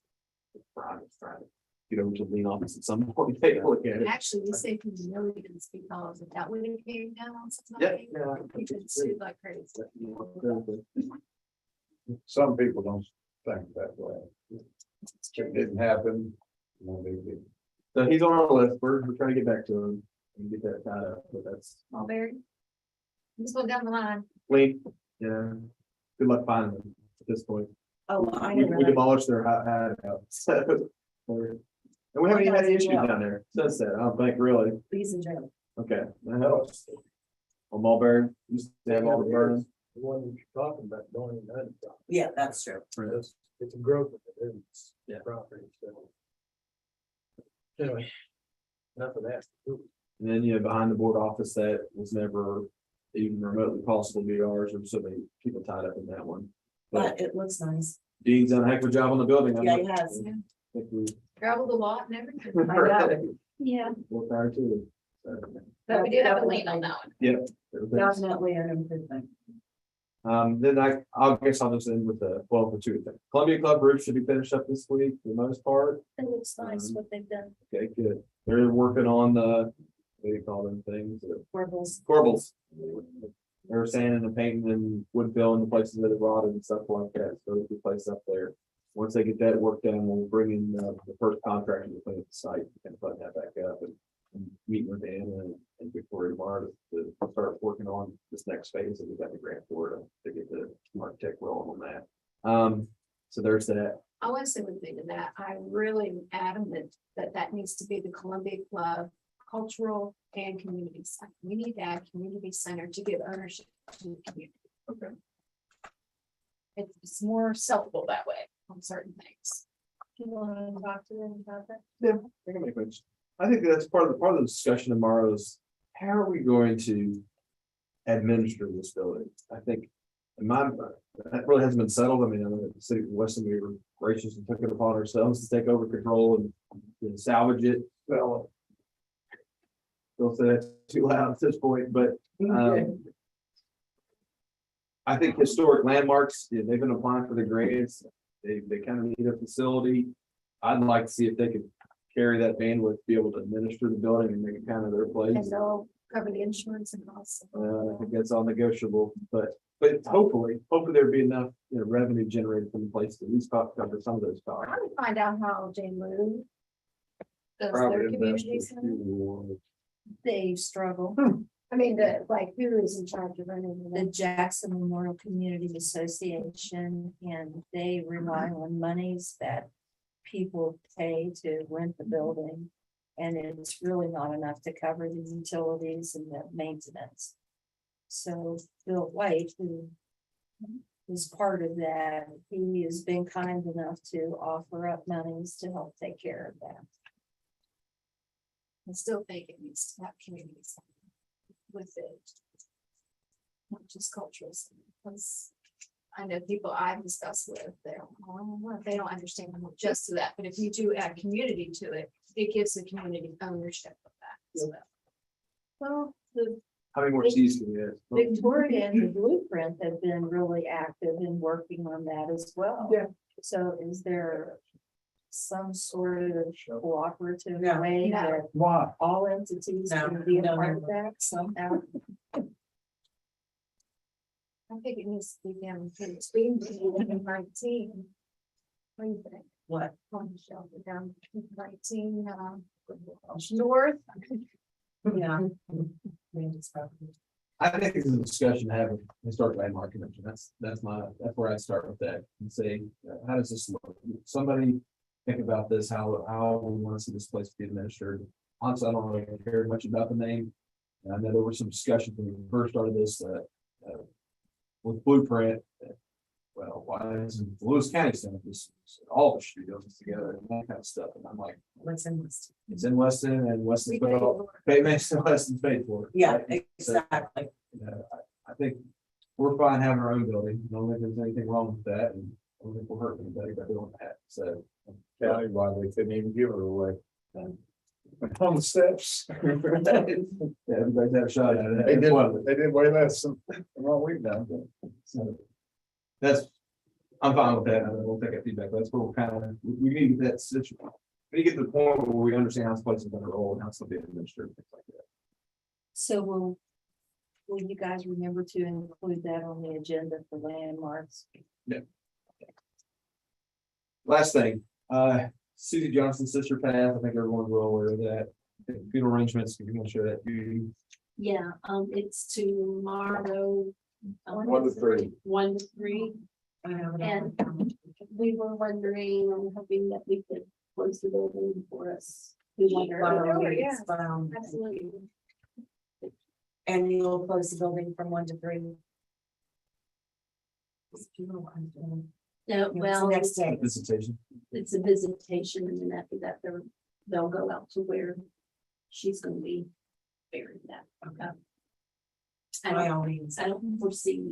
Brian was trying to get over to the lien office at some point, and take a look at it. Actually, we saved him millions because of that. When it came down on Yeah. something. He could sue like crazy. Some people don't think that way. It didn't happen. No big deal. So he's on our list. We're trying to get back to him and get that tied up, but that's Mulberry. Just go down the line. Lee, yeah. Good luck finding them at this point. Oh, I We know. demolished their hideout. So, and we haven't even had any issues down there since that. I don't think really. He's in jail. Okay. That helps. On Mulberry, used to have all the burns. The one that you're talking about, don't even know. Yeah, that's true. It's a growth of the business. Yeah. Property, so. Anyway. Enough of that. And then, you know, behind the board office, that was never even remotely possible to be ours. There were so many people tied up in that one. But it looks nice. Dean's done a heck of a job on the building. Yeah, he has. Think we. Traveled a lot and everything. know. Yeah, Worked hard too. So, but we do have a lien on that one. everything's- Definitely an improvement. Then I'll guess I'll just end with the, well, for two things. Columbia Club roof should be finished up this week for the most part. It looks nice what they've done. Okay, good. They're working on the, what do you call them things? Corbels. Corbels. They're sanding and painting and wood filling the places that have rotted and stuff like that. So it'll be placed up there. Once they get that work done, we'll bring in the first contractor to clean up the site and put that back up and meet with Anna and Victoria tomorrow to start working on this next phase that we got the grant for to get the architect rolling on that. So there's that. I want to say one thing to that. I really am adamant that that needs to be the Columbia Club cultural and community center. We need to add community center to give ownership to the community. Okay. It's more sellable that way on certain things. Do you want to talk to them about that? I think that's part of the discussion tomorrow is how are we going to administer this building? I think in my, that really hasn't been settled. I mean, I know that the city of Weston, we were gracious and took it upon ourselves to take over control and salvage it. Well, don't say that's too loud at this point, but I think historic landmarks, yeah, they've been applying for the grants. They kind of need a facility. I'd like to see if they could carry that bandwidth, be able to administer the building and make it kind of their place. And they'll cover the insurance and costs. I think that's all negotiable, but hopefully there'd be enough, revenue generated from the place to at least cover some of those costs. I would find out how Jane Lou does Probably their community investors center. who They struggle. I mean, who is in charge of running The the Jackson Memorial Community Association, and they rely on monies that people pay to rent the building. And it's really not enough to cover the utilities and the maintenance. So Bill White, who is part of that, he has been kind enough to offer up monies to help take care of that. I still think it needs to have community center with it. Not just cultural center, because I know people I've discussed with, they don't understand just to that, but if you do add community to it, it gives the community ownership of that as well. Well, the how many more seats can we add? Victoria and the Blueprint have been really active in working on that as well. Yeah. So is there some sort of cooperative No. way No. that Why? all entities No. can be a No. part of that somehow? I think it needs to be down to the stream in 19. What do you think? What? On the shelter down to 19, north. Yeah. I think it's a discussion to have a historic landmark convention. That's where I start with that and say, how does this look? Somebody think about this, how we want to see this place be administered. Honestly, I don't really care much about the name. And I know there was some discussion when we first started this, with Blueprint. Well, why isn't Lewis County Center, this, all of us should be doing this together and that kind of stuff. And I'm like, What's in this? it's in Weston and Weston, We put pay all, pay makes Weston paid for it. Yeah, right? So, exactly. I think we're fine having our own building. I don't think there's anything wrong with that. And I don't think we're hurting anybody by doing that. So. County, why they couldn't even give it away. On the steps. Yeah, everybody's had a shot at it. They That's did, one of it. they did way less than what we've done. So, I'm fine with that. I will take that feedback. That's where we're kind of, we need that situation. We get to the point where we understand how this place is going to roll and how it's going to be administered, things like that. So will you guys remember to include that on the agenda for landmarks? Last thing, Susie Johnson's sister passed. I think everyone's well aware of that. I think funeral arrangements, if you want to share that, you, Yeah, it's tomorrow. 1 to 3. 1 to 3, and we were wondering, I'm hoping that we could close the building for us. We wonder. Absolutely. And you'll close the building from 1 to 3. No, well, Next day. visitation. it's a visitation, and then after that, they'll go out to where she's gonna be buried that. By all means. I don't foresee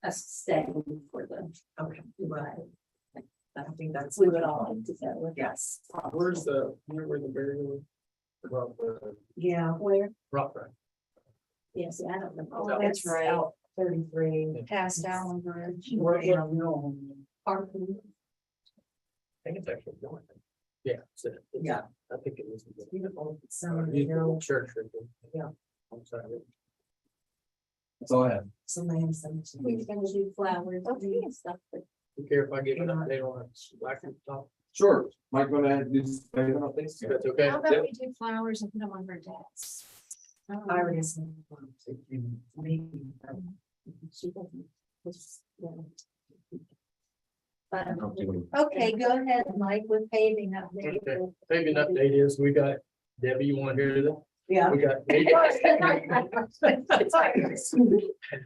us staying for the, Okay. Right. I think that's. we would all like to go. Yes. Where's where the burial? Rock, Yeah. Where? right. Yes, I don't know. Oh, that's right. Out 33. Past Allen Bridge. Parking. I think it's actually going. Yeah. Yeah. I think it was. Beautiful. Some of the hill, Church. Yeah. I'm sorry. That's all I have. some land cemetery. We're gonna do flowers and stuff, but You care if I give an update on it? Black and top? Sure. Mike, go ahead and do some updates. That's okay. How about we do flowers and put them on her desk? I already said. Maybe. she doesn't. Okay, go ahead, Mike, with paving update. Okay. Paving update is we got Debbie, you wanna hear that? Yeah. We got.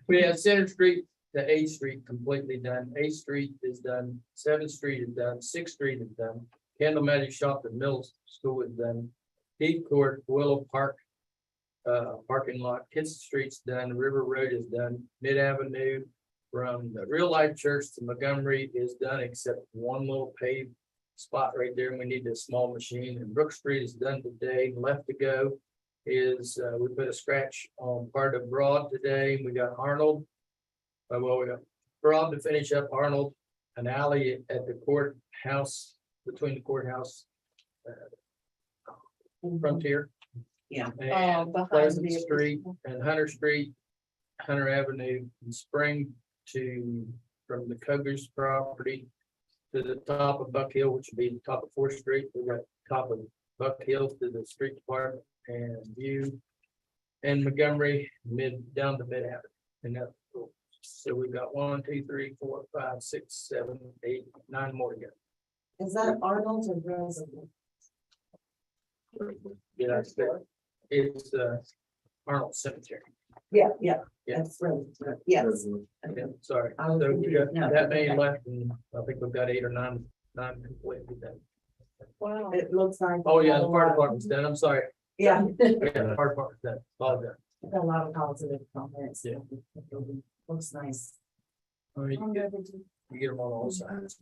We have Center Street to 8th Street completely done. 8th Street is done. 7th Street is done. 6th Street is done. Candle Magic Shop at Middle School is done. Heath Court, Willow Park. Parking lot, Kitson Street's done. River Road is done. Mid Avenue from the Real Life Church to Montgomery is done, except one little paved spot right there. And we need a small machine. And Brook Street is done today. Left to go is, we put a scratch on part of Broad today. We got Arnold. Well, we got Broad to finish up Arnold, an alley at the courthouse, between the courthouse. Frontier. Yeah. And behind Pleasant the- Street and Hunter Street, Hunter Avenue, and Spring to, from the Coggers property to the top of Buck Hill, which would be the top of 4th Street. We got top of Buck Hill to the street department and View and Montgomery down to Mid Avenue. And that, so we got 1, 2, 3, 4, 5, 6, 7, 8, 9 more to go. Is that Arnold or Roosevelt? Yeah, it's Arnold Cemetery. Yeah, Yeah. that's right, yes. Yeah, sorry. I was So we confused. got No, that okay. many left, and I think we've got 8 or 9 complete with that. Wow. It looks like. Oh, yeah, the fire department's done. I'm sorry. Yeah. Yeah, the fire department's done. All done. Got a lot of positive comments. Yeah. Looks nice. I mean, you get them on all sides.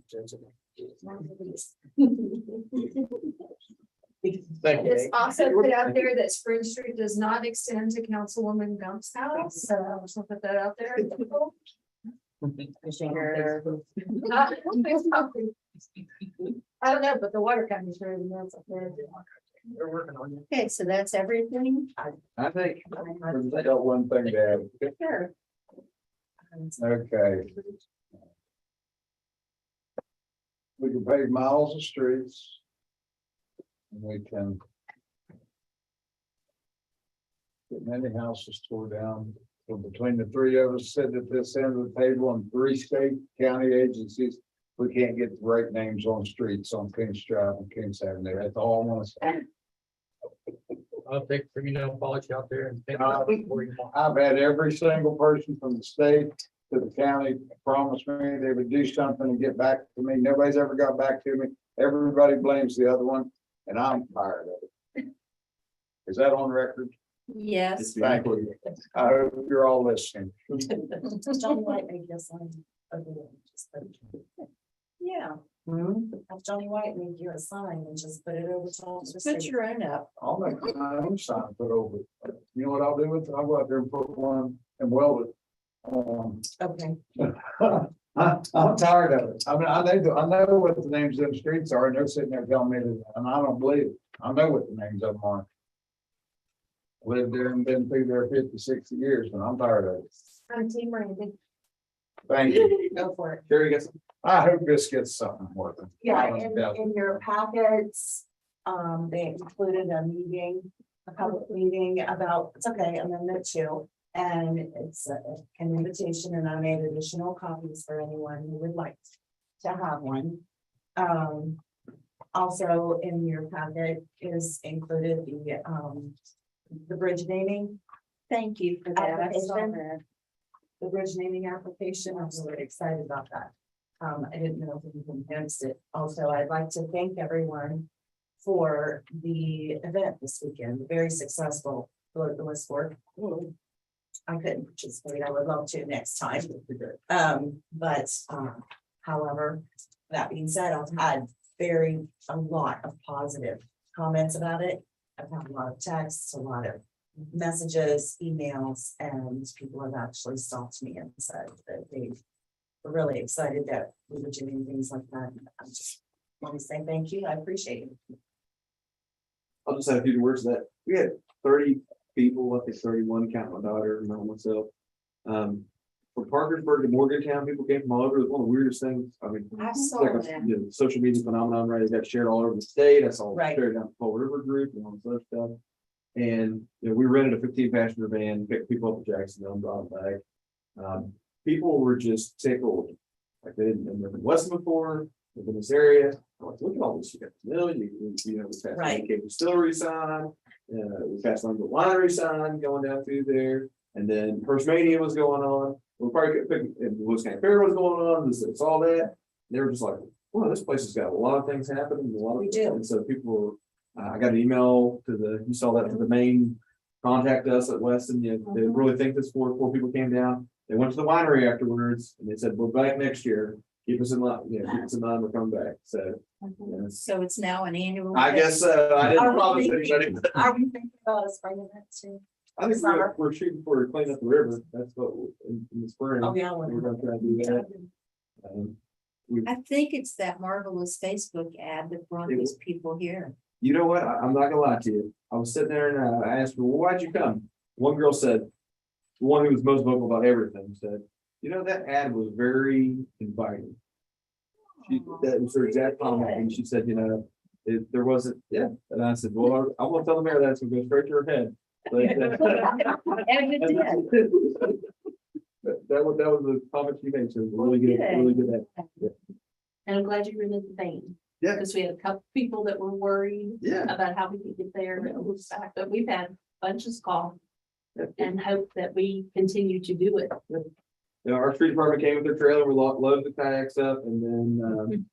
Thank you. It's also put out there that Spring Street does not extend to Councilwoman Gump's house, so I just want to put that out there. I don't know, but the water company's ready to know up there. They're working on it. Okay, so that's everything. I think, I got one thing to add. Sure. Okay. We can pave miles of streets. And we can. Get many houses tore down. So between the three of us sitting at this end of the table and 3 state county agencies, we can't get the right names on streets on Kings Drive and Kings Avenue. That's all I want to say. I'll take fingernail polish out there and paint it up for you. I've had every single person from the state to the county promise me they would do something and get back to me. Nobody's ever got back to me. Everybody blames the other one, and I'm tired of it. Is that on record? Yes. Thank you. I hope you're all listening. Johnny White make you a sign. Yeah, have Johnny White make you a sign and just put it over top. of the Put street. your own up. I'll make my own sign put over it. You know what I'll do with it? I'll go out there and put one and weld it. Okay, I'm tired of it. I mean, I know what the names of them streets are, and they're sitting there telling me that, and I don't believe it. I know what the names of them are. Lived there and been through there 50, 60 years, and I'm tired of it. I'm Team Randy. Thank you. go for it. Carrie gets. I hope this gets something working. Yeah, in your packets, they included a meeting, a public meeting about, it's okay, amendment 2. And it's an invitation, and I made additional copies for anyone who would like to have one. Also in your packet is included the bridge naming. Thank you for that. I saw Application. that. The bridge naming application, I'm really excited about that. I didn't know if you can notice it. Also, I'd like to thank everyone for the event this weekend, very successful, the list work. I couldn't participate, I would love to next time. However, that being said, I've had a lot of positive comments about it. I've had a lot of texts, a lot of messages, emails, and people have actually stopped me and said that they were really excited that we were doing things like that. I just want to say thank you. I appreciate it. I'll just add a few words to that. We had 30 people, I think 31, counting my daughter and myself. From Parkersburg to Morgantown, people came from all over. It was one of the weirdest things. I mean, I it's saw like that. a social media phenomenon, right? It got shared all over the state. I saw it Right. shared down the Fall River group and all this other stuff. And we rented a 15-passenger van, picked people up at Jacksonville and brought them back. People were just tickled. Like they didn't live in Weston before, live in this area. I'm like, look at all this you got to know. You know, this Right. distillery sign. We passed on the winery sign going down through there, and then First Mania was going on. We probably could pick, and Woods County Fair was going on, it's all that. They were just like, wow, this place has got a lot of things happening, a lot of. We do. And so people were, I got an email to the, you saw that to the main, contact us at Weston, they really think this four people came down. They went to the winery afterwards, and they said, we're back next year, keep us in line, keep us in line, we're coming back, so. yeah. So it's now an annual. I guess, I didn't Are we promise thinking- anybody. Are we thinking about us bringing that too? I think Summer. we're shooting for cleaning up the river, that's what, in the spring, Oh, yeah. we're gonna try to do that. I think it's that marvelous Facebook ad that brought these people here. You know what, I'm not gonna lie to you, I was sitting there and I asked her, well, why'd you come? One girl said, the one who was most vocal about everything said, you know, that ad was very inviting. That was her exact comment, and she said, there wasn't, and I said, well, I won't tell the mayor that's gonna go straight to her head. But, And it did. that was the comment she made, so it was really good ad. And I'm glad you removed the van. Yeah. Because we had a couple people that were worried Yeah. about how we could get there and it was back, but we've had bunches call. And hope that we continue to do it. Our street department came with their trailer, we loaded the kayaks up, and then,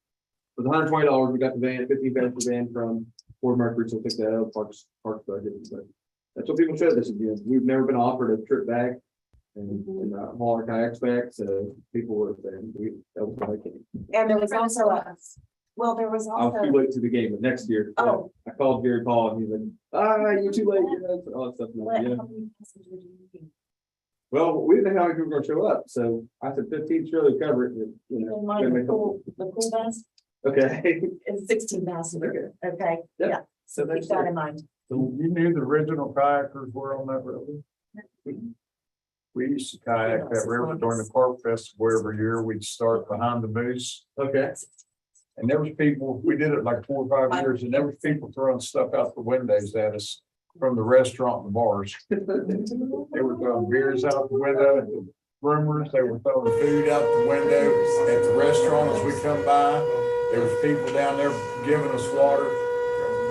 for the $120, we got the van, 15 passenger van from Ford Mercury, so we took that out of Parks budget, but that's what people said, this is, we've never been offered a trip back and haul our kayaks back, so people were saying, that was why I came. And there was also there was I was too also, late to the game, but next year. Oh. I called Gary Paul, and he's like, you're too late, all that stuff. what, Yeah. how many passengers do you think? Well, we didn't know how many people were gonna show up, so I said 15 surely cover it, In mind, the pool bus Okay. is 16 passengers, okay, Yep. yeah, So keep that's that it. in mind. So you knew the original kayakers were on that river? We used to kayak that river during the Park Festival every year. We'd start behind the booths. Okay. And there was people, we did it like 4 or 5 years, and there was people throwing stuff out the windows at us from the restaurant and the bars. They were throwing beers out the window, the roomers, they were throwing food out the window at the restaurant as we come by. There was people down there giving us water.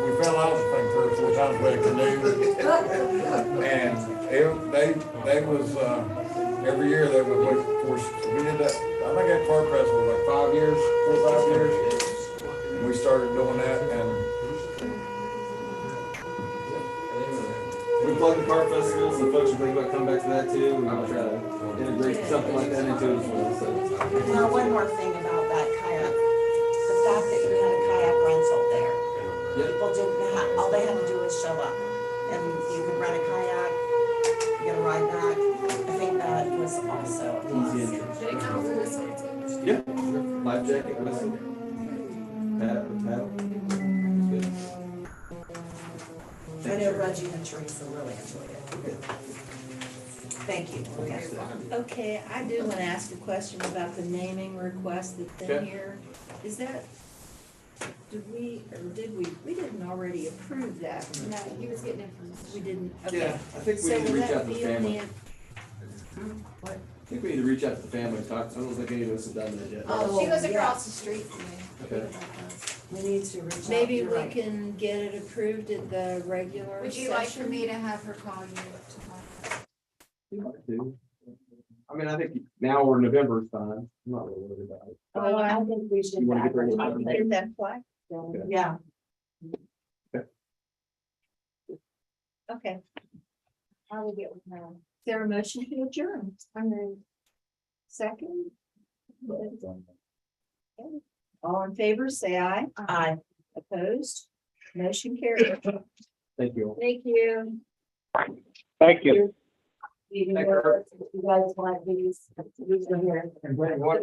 We fell out of the thing 3 or 4 times with a canoe. And they was, every year they would look for, we did that, I think that Park Festival was like 5 years, 4 or 5 years. And we started doing that, and We plug the car festivals, and folks are thinking about coming back to that too, and I'll try to integrate something like that into it as well, so. Now, one more thing about that kayak, the fact that you had a kayak rental there. Yep. People didn't have, all they had to do was show up, and you could rent a kayak, get a ride back. I think that was also a Easy plus. entry. Yeah, life jacket, whistle. Paddle. Good. I know Reggie and Teresa really enjoyed it. Thank you. Okay. Okay, I do want to ask a question about the naming request that's in Okay. here. Is that, did we didn't already approve that? No, he was getting information. We didn't, Yeah, okay. I think we So need to will reach out that to the be on family. What? I think we need to reach out to the family and talk, I don't think any of us have done that yet. Oh, She lives yeah. across the street from me. Okay. We need to reach out. Maybe You're we right. can get it approved at the regular Would you like for session? me to have her call you tomorrow? You might do. I mean, I think now we're in November, it's fine, I'm not really worried about it. Oh, I think we should. You wanna get rid of advertise it? it. Get that flag? Yeah, Okay. I will get with her. Is there a motion to adjourn? I'm ready. Second? All in favor, say aye. I. Opposed? Motion carried. Thank you all. Thank you. Thank you. You guys want these? These are here. what,